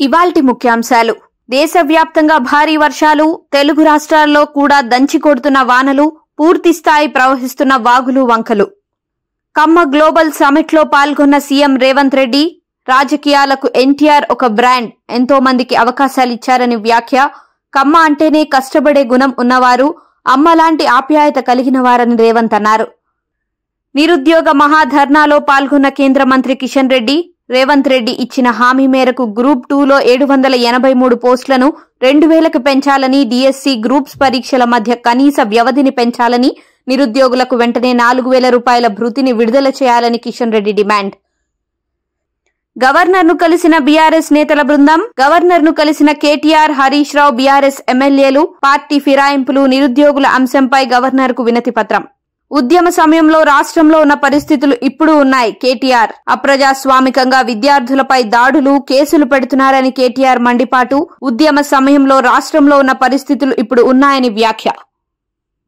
ఇవాల్టి ముఖ్యాంశాలు. దేశవ్యాప్తంగా భారీ వర్షాలు, తెలుగు రాష్ట్రాల్లో కూడా దంచి కొడుతున్న వానలు, పూర్తిస్థాయి ప్రవహిస్తున్న వాగులు వంకలు. కమ్మ గ్లోబల్ సమిట్లో పాల్గొన్న సీఎం రేవంత్ రెడ్డి, రాజకీయాలకు ఎన్టీఆర్ ఒక బ్రాండ్, ఎంతో మందికి అవకాశాలిచ్చారని వ్యాఖ్య. కమ్మ అంటేనే కష్టపడే గుణం ఉన్నవారు, అమ్మలాంటి ఆప్యాయత కలిగిన వారని రేవంత్ అన్నారు. నిరుద్యోగ మహాధర్నాలో పాల్గొన్న కేంద్ర మంత్రి కిషన్ రెడ్డి, రేవంత్ రెడ్డి ఇచ్చిన హామీ మేరకు గ్రూప్ 2లో 783 పోస్టులను 2000కు పెంచాలని, డిఎస్సి గ్రూప్స్ పరీక్షల మధ్య కనీస వ్యవధిని పెంచాలని, నిరుద్యోగులకు వెంటనే 4000 రూపాయల భృతిని విడుదల చేయాలని కిషన్ రెడ్డి డిమాండ్. గవర్నర్ను కలిసిన బీఆర్ఎస్ నేతల బృందం, గవర్నర్ను కలిసిన కేటీఆర్, హరీష్ రావు, బీఆర్ఎస్ ఎమ్మెల్యేలు. పార్టీ ఫిరాయింపులు, నిరుద్యోగుల అంశంపై గవర్నర్కు వినతి పత్రం. ఉద్యమ సమయంలో రాష్ట్రంలో ఉన్న పరిస్థితులు ఇప్పుడు ఉన్నాయి. కేటీఆర్ అప్రజాస్వామికంగా విద్యార్థులపై దాడులు, కేసులు పెడుతున్నారని కేటీఆర్ మండిపాటు. ఉద్యమ సమయంలో రాష్ట్రంలో ఉన్న పరిస్థితులు ఇప్పుడు ఉన్నాయని వ్యాఖ్య.